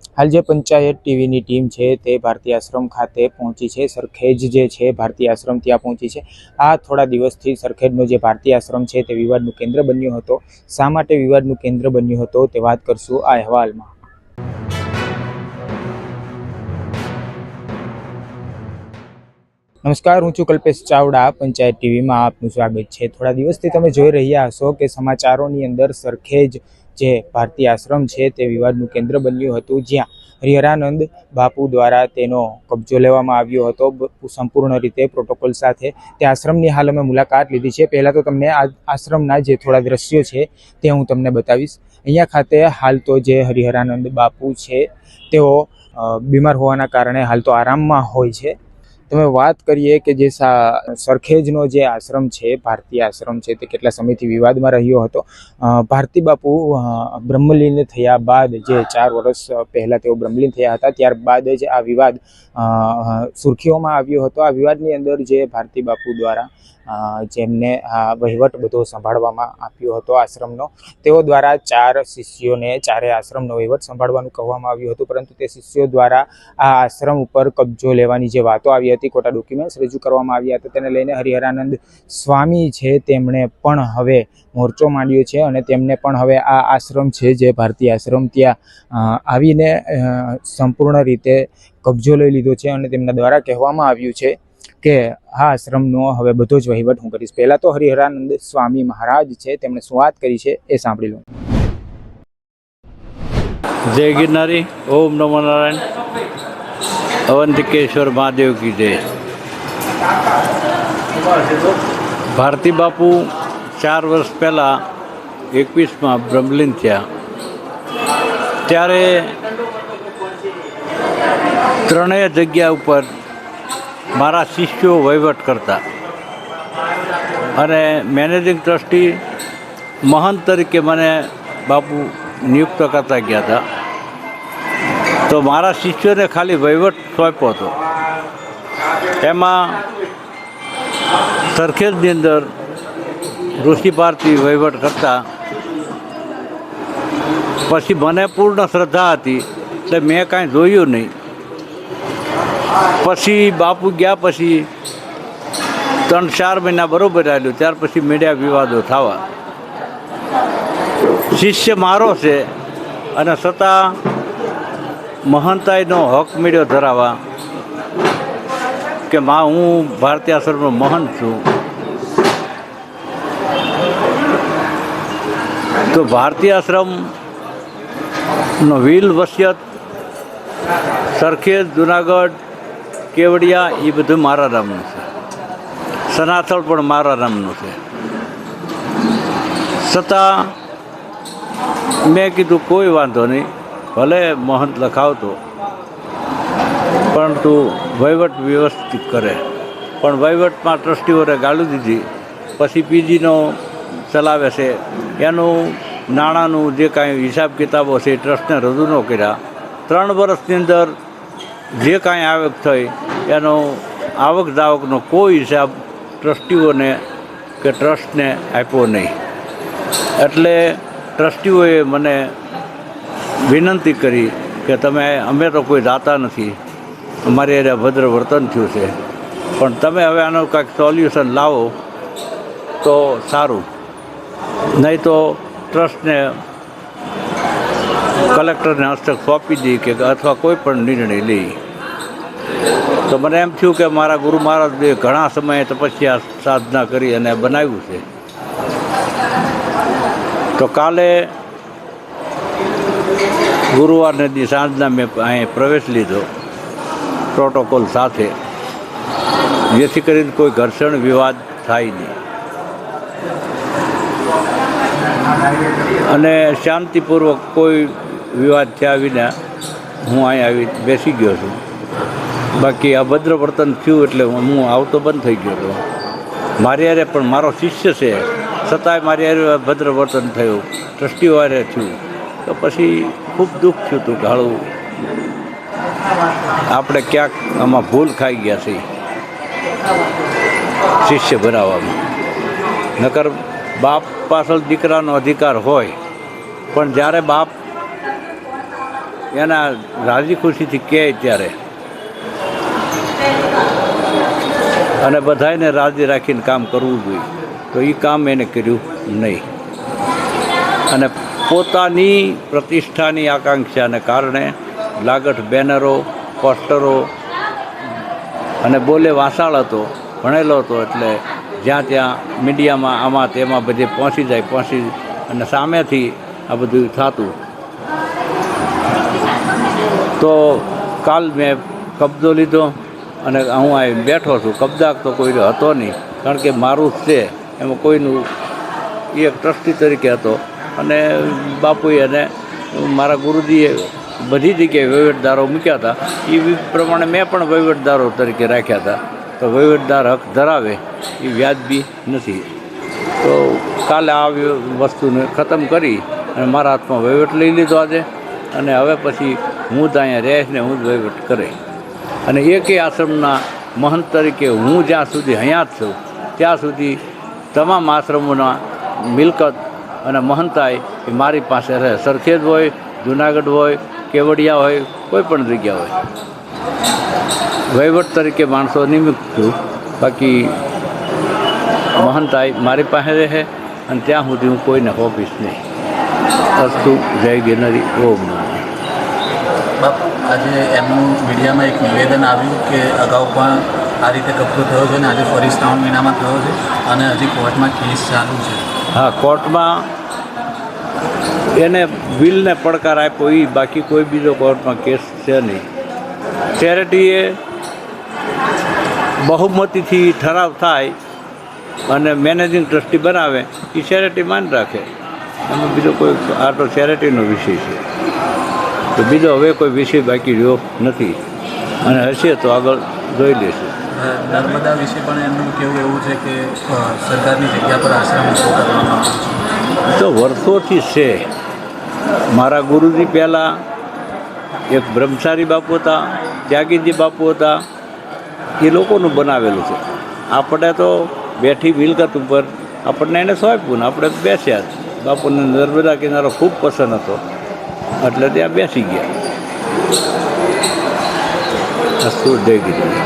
હાલ જે પંચાયત ટીવીની ટીમ છે તે ભારતીય આશ્રમ ખાતે પહોંચી છે. સરખેજ જે છે ભારતીય આશ્રમ ત્યાં પહોંચી છે. આ થોડા દિવસથી સરખેજનો જે ભારતીય આશ્રમ છે તે વિવાદનું કેન્દ્ર બન્યો હતો. શા માટે વિવાદનું કેન્દ્ર બન્યો હતો તે વાત કરશું આ અહેવાલમાં. નમસ્કાર, હું છું કલ્પેશ ચાવડા. પંચાયત ટીવીમાં આપનું સ્વાગત છે. થોડા દિવસથી તમે જોઈ રહ્યા હશો કે સમાચારોની અંદર સરખેજ જે ભારતીય આશ્રમ છે તે વિવાદનું કેન્દ્ર બન્યું હતું, જ્યાં હરિહરાનંદ બાપુ દ્વારા તેનો કબજો લેવામાં આવ્યો હતો સંપૂર્ણ રીતે પ્રોટોકોલ સાથે. તે આશ્રમની હાલ અમે મુલાકાત લીધી છે. પહેલાં તો તમને આ આશ્રમના જે થોડા દ્રશ્યો છે તે હું તમને બતાવીશ. અહીંયા ખાતે હાલ તો જે હરિહરાનંદ બાપુ છે તેઓ બીમાર હોવાના કારણે હાલ તો આરામમાં હોય છે. તમે વાત કરીએ કે જે સરખેજનો જે આશ્રમ છે ભારતીય આશ્રમ છે તે કેટલા સમયથી વિવાદમાં રહ્યો હતો. ભારતી બાપુ બ્રહ્મલીન થયા બાદ, જે 4 વર્ષ પહેલાં તેઓ બ્રહ્મલીન થયા હતા, ત્યારબાદ જ આ વિવાદ સુર્ખીઓમાં આવ્યો હતો. આ વિવાદની અંદર જે ભારતી બાપુ દ્વારા જેમને વહીવટ બધો સંભાળવામાં આપ્યો હતો આશ્રમનો, તેઓ દ્વારા 4 શિષ્યોને ચારે આશ્રમનો વહીવટ સંભાળવાનું કહેવામાં આવ્યું હતું. પરંતુ તે શિષ્યો દ્વારા આ આશ્રમ ઉપર કબજો લેવાની જે વાતો આવી હતી, ખોટા ડોક્યુમેન્ટ્સ રજૂ કરવામાં આવ્યા હતા, તેને લઈને હરિહરાનંદ સ્વામી છે તેમણે પણ હવે મોરચો માંડ્યો છે અને તેમને પણ હવે આ આશ્રમ છે જે ભારતીય આશ્રમ ત્યાં આવીને સંપૂર્ણ રીતે કબજો લઈ લીધો છે. અને તેમના દ્વારા કહેવામાં આવ્યું છે કે આ આશ્રમનો હવે બધો જ વહીવટ હું કરીશ. પહેલાં તો હરિહરાનંદ સ્વામી મહારાજ છે, તેમણે શું વાત કરી છે એ સાંભળી લો. જય ગિરનારી, ઓમ નમો નારાયણ, અવંતિકેશ્વર મહાદેવ કી જય. ભારતી બાપુ 4 વર્ષ પહેલાં 21માં બ્રહ્મલીન થયા, ત્યારે 3 જગ્યા ઉપર મારા શિષ્યો વહીવટ કરતા અને મેનેજિંગ ટ્રસ્ટી મહંત તરીકે મને બાપુ નિયુક્ત કરતા ગયા હતા. તો મારા શિષ્યોને ખાલી વહીવટ સોંપ્યો હતો. એમાં સરખેજની અંદર ઋષિ ભારતી વહીવટ કરતા. પછી મને પૂર્ણ શ્રદ્ધા હતી એટલે મેં કાંઈ જોયું નહીં. પછી બાપુ ગયા પછી 3-4 મહિના બરાબર આવ્યું. ત્યાર પછી મીડિયા વિવાદો થવા. શિષ્ય મારો છે અને છતાં મહંતાઈનો હક મળ્યો ધરાવવા કે હું ભારતીય આશ્રમનો મહંત છું. તો ભારતીય આશ્રમનો વિલ, વસિયત, સરખેજ, જુનાગઢ, કેવડિયા એ બધું મારા નામનું છે. સનાથલ પણ મારા નામનું છે. છતાં મેં કીધું કોઈ વાંધો નહીં, ભલે મહંત લખાવતો, પરંતુ વહીવટ વ્યવસ્થિત કરે. પણ વહીવટમાં ટ્રસ્ટીઓને ગાળું દીધી. પછી પીજીનો ચલાવે છે, એનું નાણાંનું જે કાંઈ હિસાબ કિતાબો છે એ ટ્રસ્ટને રજૂ ન કર્યા. 3 વર્ષની અંદર જે કાંઈ આવક થઈ એનો આવક જાવકનો કોઈ હિસાબ ટ્રસ્ટીઓને કે ટ્રસ્ટને આપ્યો નહીં. એટલે ટ્રસ્ટીઓએ મને વિનંતી કરી કે અમે તો કોઈ દાતા નથી, અમારે એને ભદ્ર વર્તન થયું છે, પણ તમે હવે આનું કાંઈક સોલ્યુશન લાવો તો સારું, નહીં તો ટ્રસ્ટને કલેક્ટરને હસ્તક સોંપી દઈએ કે અથવા કોઈ પણ નિર્ણય લઈએ. તો મને એમ થયું કે મારા ગુરુ મહારાજે ઘણા સમયે તપસ્યા સાધના કરી અને બનાવ્યું છે. તો કાલે ગુરુવારને દી સાંજના મેં અહીં પ્રવેશ લીધો પ્રોટોકોલ સાથે, જેથી કરીને કોઈ ઘર્ષણ વિવાદ થાય નહીં અને શાંતિપૂર્વક કોઈ વિવાદ થયા વિના હું અહીં આવી બેસી ગયો છું. બાકી અભદ્ર વર્તન થયું એટલે હું આવતો બંધ થઈ ગયો હતો. મારી હારે પણ મારો શિષ્ય છે, છતાંય મારી હારે અભદ્ર વર્તન થયું, ટ્રસ્ટીઓ હારે થયું. તો પછી ખૂબ દુઃખ થયું હતું કે હાળું આપણે ક્યાંક આમાં ભૂલ ખાઈ ગયા છે શિષ્ય બનાવવામાં. નકર બાપ પાછળ દીકરાનો અધિકાર હોય, પણ જ્યારે બાપ એના રાજી ખુશીથી કહે ત્યારે અને બધાને રાજી રાખીને કામ કરવું જોઈએ, તો એ કામ એને કર્યું નહીં. અને પોતાની પ્રતિષ્ઠાની આકાંક્ષાને કારણે લાગઠ બેનરો, પોસ્ટરો અને બોલે વાસાળ હતો, ભણેલો હતો, એટલે જ્યાં ત્યાં મીડિયામાં આમાં તેમાં બધે પહોંચી અને સામેથી આ બધું થતું. તો કાલ મેં કબજો લીધો અને હું અહીં બેઠો છું. કબજા તો કોઈ હતો નહીં, કારણ કે મારું જ છે, એમાં કોઈનું એક ટ્રસ્ટી તરીકે હતો. અને બાપુએ અને મારા ગુરુજીએ બધી જગ્યાએ વહીવટદારો મૂક્યા હતા. એ પ્રમાણે મેં પણ વહીવટદારો તરીકે રાખ્યા હતા. તો વહીવટદાર હક ધરાવે એ વ્યાજબી નથી. તો કાલે આ વસ્તુને ખતમ કરી અને મારા હાથમાં વહીવટ લઈ લીધો આજે. અને હવે પછી હું જ અહીંયા રહીશ ને હું જ વહીવટ કરે. અને એકેય આશ્રમના મહંત તરીકે હું જ્યાં સુધી હયાત છું ત્યાં સુધી તમામ આશ્રમોના મિલકત અને મહંતાઈ એ મારી પાસે રહે. સરખેજ હોય, જુનાગઢ હોય, કેવડિયા હોય, કોઈ પણ જગ્યા હોય. વહીવટ તરીકે માણસો નિમિત્ત છું, બાકી મહંતાઈ મારી પાસે રહે અને ત્યાં સુધી હું કોઈને હોપીશ નહીં. અસ્તુ જય ગિરનારી. ઓમ નમઃ. બાપુ, આજે એમનું મીડિયામાં એક નિવેદન આવ્યું કે અગાઉ પણ આ રીતે કબજો થયો છે અને આજે ફરી 3 મહિનામાં થયો છે અને હજી કોર્ટમાં કેસ ચાલુ છે. હા, કોર્ટમાં એને બિલને પડકાર આપ્યો એ, બાકી કોઈ બીજો કોર્ટમાં કેસ છે નહીં. ચેરિટીએ બહુમતીથી ઠરાવ થાય અને મેનેજિંગ ટ્રસ્ટી બનાવે, એ ચેરિટી માન રાખે. એમાં બીજો કોઈ, આ તો ચેરિટીનો વિષય છે, તો બીજો હવે કોઈ વિષય બાકી રહ્યો નથી. અને હશે તો આગળ જોઈ લઈશું. નર્મદા વિશે પણ એમનું કહેવું એવું છે કે સરકારની જગ્યા પર આશ્રમ ઊભો કરવામાં આવે છે. તો વર્ષોથી છે. મારા ગુરુજી પહેલાં એક બ્રહ્મચારી બાપુ હતા, ત્યાગીજી બાપુ હતા, એ લોકોનું બનાવેલું છે. આપણે તો બેઠી મિલકત ઉપર આપણને એને સોંપ્યું ને આપણે બેસ્યા. બાપુને નર્મદા કિનારો ખૂબ પસંદ હતો એટલે ત્યાં બેસી ગયા. અસ્તુ જય ગિરનારી.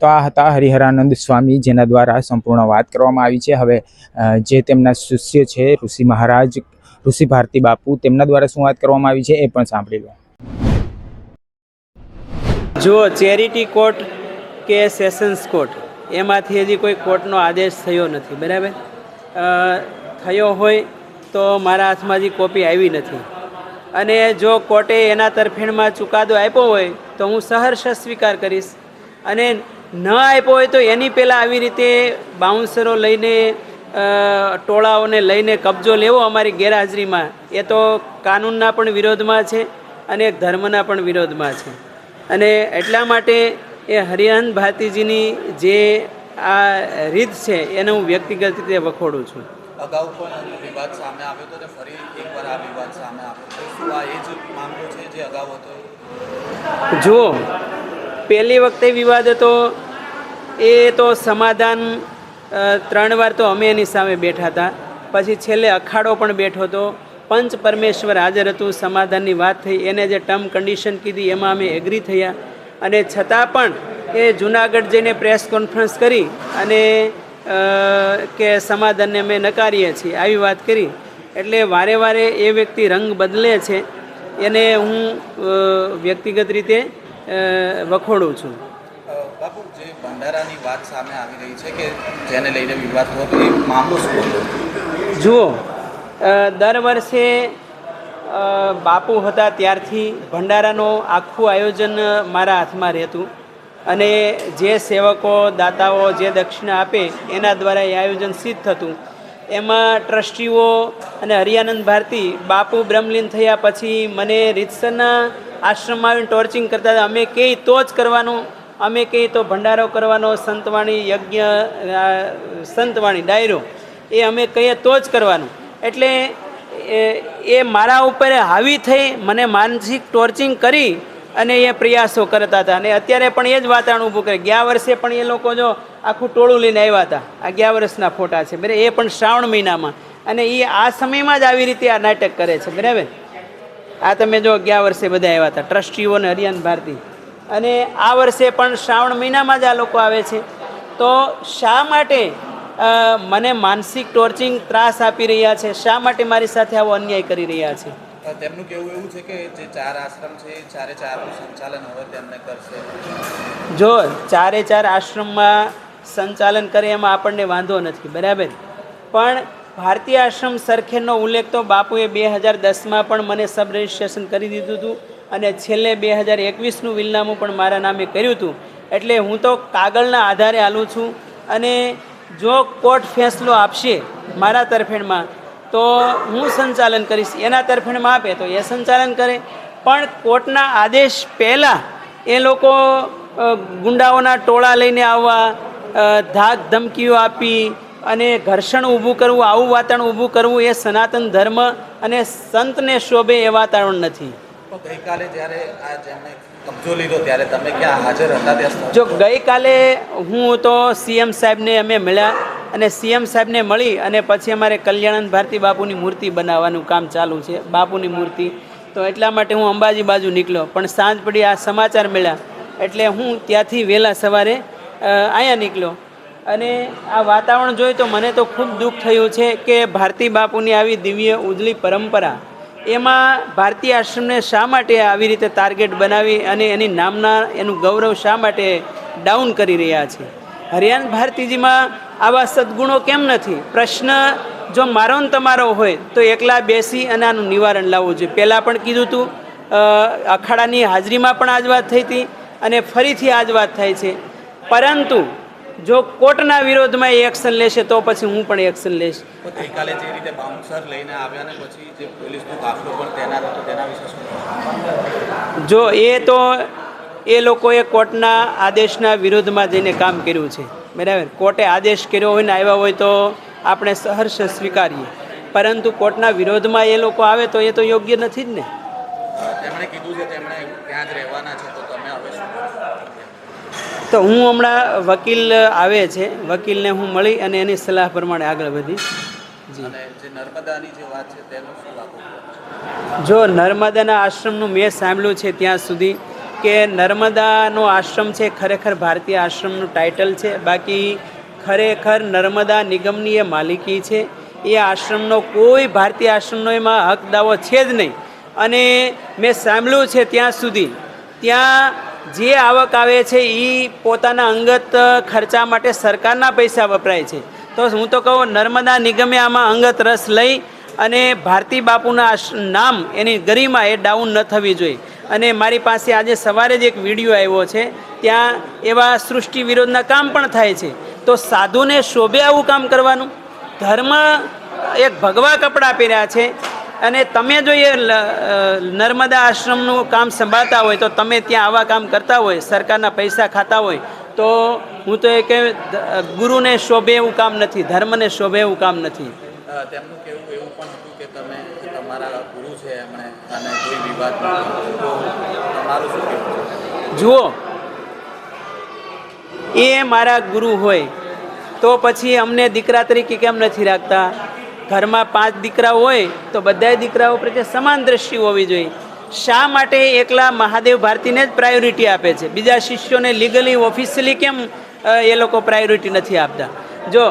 તો આ હતા હરિહરાનંદ સ્વામી, જેના દ્વારા સંપૂર્ણ વાત કરવામાં આવી છે. હવે જે તેમના શિષ્ય છે ઋષિ મહારાજ, ઋષિ ભારતી બાપુ, તેમના દ્વારા શું વાત કરવામાં આવી છે એ પણ સાંભળી લો. જુઓ, ચેરિટી કોર્ટ કે સેશન્સ કોર્ટ એમાંથી હજી કોઈ કોર્ટનો આદેશ થયો નથી, બરાબર. થયો હોય તો મારા હાથમાં હજી કોપી આવી નથી. અને જો કોર્ટે એના તરફેણમાં ચુકાદો આપ્યો હોય તો હું સહર્ષ સ્વીકાર કરીશ. અને ન આપ્યો હોય તો એની પહેલાં આવી રીતે બાઉન્સરો લઈને, ટોળાઓને લઈને કબજો લેવો અમારી ગેરહાજરીમાં, એ તો કાનૂનના પણ વિરોધમાં છે અને એક ધર્મના પણ વિરોધમાં છે. અને એટલા માટે એ હરિહરાનંદ ભારતીજીની જે આ રીત છે એને હું વ્યક્તિગત રીતે વખોડું છું. અગાઉ પણ વિવાદ સામે આવ્યો હતો અને ફરી એકવાર આ વિવાદ સામે આવ્યો તો શું આ એ જ મામલો છે જે અગાઉ હતો? જુઓ, પહેલી વખતે વિવાદ હતો એ તો સમાધાન 3 વાર તો અમે એની સામે બેઠા હતા. પછી છેલ્લે અખાડો પણ બેઠો હતો, પંચ પરમેશ્વર હાજર હતું, સમાધાનની વાત થઈ, એને જે ટર્મ કન્ડિશન કીધી એમાં અમે એગ્રી થયા. અને છતાં પણ એ જુનાગઢ જઈને પ્રેસ કોન્ફરન્સ કરી અને કે સમાધાનને અમે નકારીએ છીએ આવી વાત કરી. એટલે વારે વારે એ વ્યક્તિ રંગ બદલે છે, એને હું વ્યક્તિગત રીતે વખોડું છું. બાપુ, જે ભંડારાની વાત સામે આવી રહી છે કે જેને લઈને વિવાદ થયો તો એ મામલો શું હતો? જુઓ, દર વર્ષે બાપુ હતા ત્યારથી ભંડારાનું આખું આયોજન મારા હાથમાં રહેતું. અને જે સેવકો, દાતાઓ જે દક્ષિણા આપે એના દ્વારા એ આયોજન સિદ્ધ થતું. એમાં ટ્રસ્ટીઓ અને હરિહરાનંદ ભારતી બાપુ બ્રહ્મલીન થયા પછી મને રીતસરના આશ્રમમાં આવીને ટોર્ચિંગ કરતા હતા. અમે કહીએ તો જ કરવાનું, અમે કહીએ તો ભંડારો કરવાનો, સંતવાણી યજ્ઞ, સંતવાણી ડાયરો એ અમે કહીએ તો જ કરવાનું. એટલે એ મારા ઉપર હાવી થઈ મને માનસિક ટોર્ચિંગ કરી અને એ પ્રયાસો કરતા હતા. અને અત્યારે પણ એ જ વાતાવરણ ઊભું કરે. ગયા વર્ષે પણ એ લોકો જો આખું ટોળું લઈને આવ્યા હતા. આ ગયા વર્ષના ફોટા છે બરાબર, એ પણ શ્રાવણ મહિનામાં. અને એ આ સમયમાં જ આવી રીતે આ નાટક કરે છે બરાબર. આ તમે જો ગયા વર્ષે બધા આવ્યા હતા ટ્રસ્ટીઓ અને હરિયાન ભારતી, અને આ વર્ષે પણ શ્રાવણ મહિનામાં જ આ લોકો આવે છે. તો શા માટે મને માનસિક ટોર્ચિંગ ત્રાસ આપી રહ્યા છે? શા માટે મારી સાથે આવો અન્યાય કરી રહ્યા છે? તેમનું કહેવું એવું છે કે જે 4 આશ્રમ છે એ 4નું સંચાલન હવે તેમને કરશે. જો 4 આશ્રમમાં સંચાલન કરે એમાં આપણને વાંધો નથી બરાબર, પણ ભારતીય આશ્રમ સરખેજનો ઉલ્લેખ તો બાપુએ 2010માં પણ મને સબ રજિસ્ટ્રેશન કરી દીધું હતું, અને છેલ્લે 2021નું વિલનામું પણ મારા નામે કર્યું હતું. એટલે હું તો કાગળના આધારે હાલું છું, અને જો કોર્ટ ફેંસલો આપશે મારા તરફેણમાં તો હું સંચાલન કરીશ, એના તરફેણમાં આપે તો એ સંચાલન કરે. પણ કોર્ટના આદેશ પહેલાં એ લોકો ગુંડાઓના ટોળા લઈને આવવા, ધાક ધમકીઓ આપી અને ઘર્ષણ ઊભું કરવું, આવું વાતાવરણ ઊભું કરવું એ સનાતન ધર્મ અને સંતને શોભે એ વાતાવરણ નથી. તો ગઈકાલે જ્યારે આ જેમણે કબજો લીધો ત્યારે તમે ક્યાં હાજર હતા? ત્યાં જો ગઈકાલે હું તો સીએમ સાહેબને અમે મળ્યા, અને સીએમ સાહેબને મળી અને પછી અમારે કલ્યાણાનંદ ભારતી બાપુની મૂર્તિ બનાવવાનું કામ ચાલુ છે, બાપુની મૂર્તિ. તો એટલા માટે હું અંબાજી બાજુ નીકળ્યો, પણ સાંજ પડી આ સમાચાર મળ્યા એટલે હું ત્યાંથી વહેલા સવારે અહીંયા નીકળ્યો. અને આ વાતાવરણ જોઈ તો મને તો ખૂબ દુઃખ થયું છે કે ભારતી બાપુની આવી દિવ્ય ઉજળી પરંપરા, એમાં ભારતીય આશ્રમને શા માટે આવી રીતે ટાર્ગેટ બનાવી અને એની નામના એનું ગૌરવ શા માટે ડાઉન કરી રહ્યા છે? હરિયાન ભારતીજીમાં આવા સદ્ગુણો કેમ નથી? પ્રશ્ન જો મારો ને તમારો હોય તો એકલા બેસી અને આનું નિવારણ લાવવું જોઈએ. પહેલાં પણ કીધું હતું, અખાડાની હાજરીમાં પણ આ જ વાત થઈ હતી, અને ફરીથી આ જ વાત થાય છે. પરંતુ જો કોર્ટના વિરોધમાં એ એક્શન લેશે તો પછી હું પણ એક્શન લઈશ. ગઈકાલે જે રીતે બાઉન્સર લઈને આવ્યા ને પછી જે પોલીસનો કાફલો પણ તૈનાત હતો તેના વિશે શું? જો એ તો એ લોકોએ કોર્ટના આદેશના વિરોધમાં જઈને કામ કર્યું છે બરાબર. કોર્ટે આદેશ કર્યો હોય ને આવ્યા હોય તો આપણે સહર્ષ સ્વીકારીએ, પરંતુ કોર્ટના વિરોધમાં એ લોકો આવે તો એ તો યોગ્ય નથી જ ને. તેમણે કીધું છે તેમણે ત્યાં જ રહેવાના છે, તો તમે હવે શું કરો? તો હું હમણાં વકીલ આવે છે, વકીલને હું મળી અને એની સલાહ પ્રમાણે આગળ વધી. જી. અને જે નર્મદાની જે વાત છે તેનું શું લાગુ? જો નર્મદાના આશ્રમનું મેં સાંભળ્યું છે ત્યાં સુધી કે નર્મદાનો આશ્રમ છે ખરેખર ભારતીય આશ્રમનું ટાઇટલ છે, બાકી ખરેખર નર્મદા નિગમની એ માલિકી છે. એ આશ્રમનો કોઈ ભારતીય આશ્રમનો એમાં હક દાવો છે જ નહીં. અને મેં સાંભળ્યું છે ત્યાં સુધી ત્યાં જે આવક આવે છે એ પોતાના અંગત ખર્ચા માટે સરકારના પૈસા વપરાય છે. તો હું તો કહું નર્મદા નિગમે આમાં અંગત રસ લઈ અને ભારતી બાપુના નામ એની ગરિમા એ ડાઉન ન થવી જોઈએ. અને મારી પાસે આજે સવારે જ એક વિડીયો આવ્યો છે, ત્યાં એવા સૃષ્ટિ વિરોધના કામ પણ થાય છે. તો સાધુને શોભે આવું કામ કરવાનું? ધર્મ એક ભગવા કપડાં પહેર્યા છે, અને તમે જો એ નર્મદા આશ્રમનું કામ સંભાળતા હોય તો તમે ત્યાં આવા કામ કરતા હોય, સરકારના પૈસા ખાતા હોય, તો હું તો એ કે ગુરુને શોભે એવું કામ નથી, ધર્મને શોભે એવું કામ નથી. તેમનું કહેવું એવું પણ હતું કે તમે તમારા ગુરુ છે એમણે અને કોઈ વિવાદ નથી, તો તમારું શું કહેવું? જુઓ, એ મારા ગુરુ હોય તો પછી અમને દીકરા તરીકે કેમ નથી રાખતા? ઘરમાં 5 દીકરા હોય તો બધાય દીકરાઓ પ્રત્યે સમાન દ્રષ્ટિ હોવી જોઈએ. શા માટે એકલા મહાદેવ ભારતીને જ પ્રાયોરિટી આપે છે? બીજા શિષ્યોને લીગલી ઓફિશિયલી કેમ એ લોકો પ્રાયોરિટી નથી આપતા? જો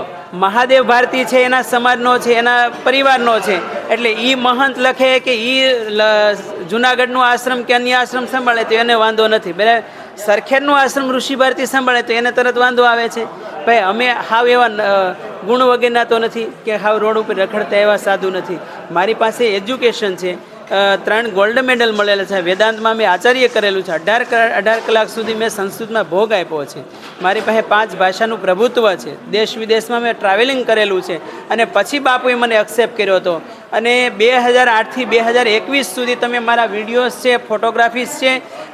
મહાદેવ ભારતી છે એના સમાજનો છે, એના પરિવારનો છે, એટલે એ મહંત લખે કે એ જુનાગઢનું આશ્રમ કે અન્ય આશ્રમ સંભાળે તો એને વાંધો નથી, બરાબર. સરખેજનું આશ્રમ ઋષિ ભારતી સંભાળે તો એને તરત વાંધો આવે છે. ભાઈ અમે હાવ એવા ગુણ વગેરેના તો નથી કે હાવ રોડ ઉપર રખડતા એવા સાધુ નથી. મારી પાસે એજ્યુકેશન છે, 3 ગોલ્ડ મેડલ મળેલા છે, વેદાંતમાં મેં આચાર્ય કરેલું છે, 18 કલાક સુધી મેં સંસ્કૃતમાં ભોગ આપ્યો છે, મારી પાસે 5 ભાષાનું પ્રભુત્વ છે, દેશ વિદેશમાં મેં ટ્રાવેલિંગ કરેલું છે. અને પછી બાપુએ મને એક્સેપ્ટ કર્યો હતો. અને 2008થી 2021 સુધી તમે મારા વિડીયોઝ છે, ફોટોગ્રાફીસ છે,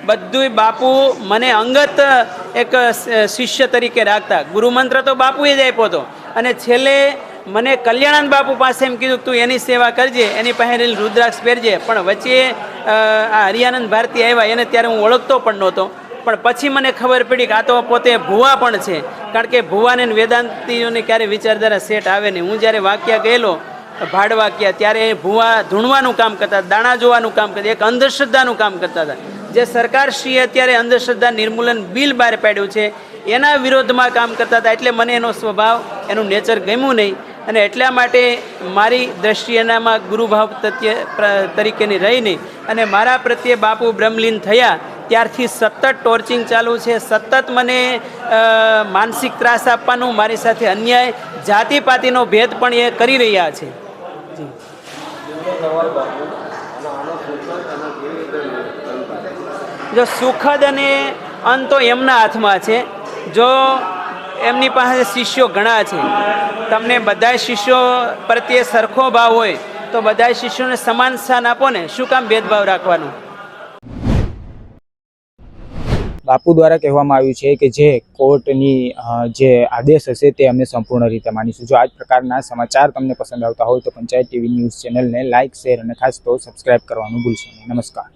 બધુંય બાપુ મને અંગત એક શિષ્ય તરીકે રાખતા. ગુરુમંત્ર તો બાપુએ જ આપ્યો હતો, અને છેલ્લે મને કલ્યાણાનંદ બાપુ પાસે એમ કીધું તું એની સેવા કરજે, એની પાસે રુદ્રાક્ષ પહેરજે. પણ વચ્ચે આ હરિયાનંદ ભારતી આવ્યા એને ત્યારે હું ઓળખતો પણ નહોતો. પણ પછી મને ખબર પડી કે આ તો પોતે ભુવા પણ છે, કારણ કે ભુવાને વેદાંતિઓની ક્યારે વિચારધારા સેટ આવે નહીં. હું જ્યારે વાક્યા ગયેલો ભાડવાક્યા ત્યારે ભુવા ધૂણવાનું કામ કરતા, દાણા જોવાનું કામ કરતા, એક અંધશ્રદ્ધાનું કામ કરતા હતા. જે સરકારશ્રીએ અત્યારે અંધશ્રદ્ધા નિર્મૂલન બિલ બહાર પાડ્યું છે એના વિરોધમાં કામ કરતા હતા. એટલે મને એનો સ્વભાવ, એનું નેચર ગમ્યું નહીં, અને એટલા માટે મારી દ્રષ્ટિએ એનામાં ગુરુભાવ તરીકેની રહી નહીં. અને મારા પ્રત્યે બાપુ બ્રહ્મલીન થયા ત્યારથી સતત ટોર્ચિંગ ચાલુ છે, સતત મને માનસિક ત્રાસ આપવાનું, મારી સાથે અન્યાય, જાતિપાતિનો ભેદ પણ એ કરી રહ્યા છે. જો સુખદ અને અંત તો એમના હાથમાં છે. જો એમની પાસે શિષ્યો ઘણા છે, તમને બધા શિષ્યો પ્રત્યે સરખો ભાવ હોય તો બધા શિષ્યોને સમાન સ્થાન આપો ને, શું કામ ભેદભાવ રાખવાનું? બાપુ દ્વારા કહેવામાં આવ્યું છે કે જે કોર્ટની જે આદેશ હશે તે અમે સંપૂર્ણ રીતે માનીશું. જો આ જ પ્રકારના સમાચાર તમને પસંદ આવતા હોય તો પંચાયત ટીવી ન્યૂઝ ચેનલને લાઇક, શેર અને ખાસ તો સબસ્ક્રાઇબ કરવાનું ભૂલશો નહીં. નમસ્કાર.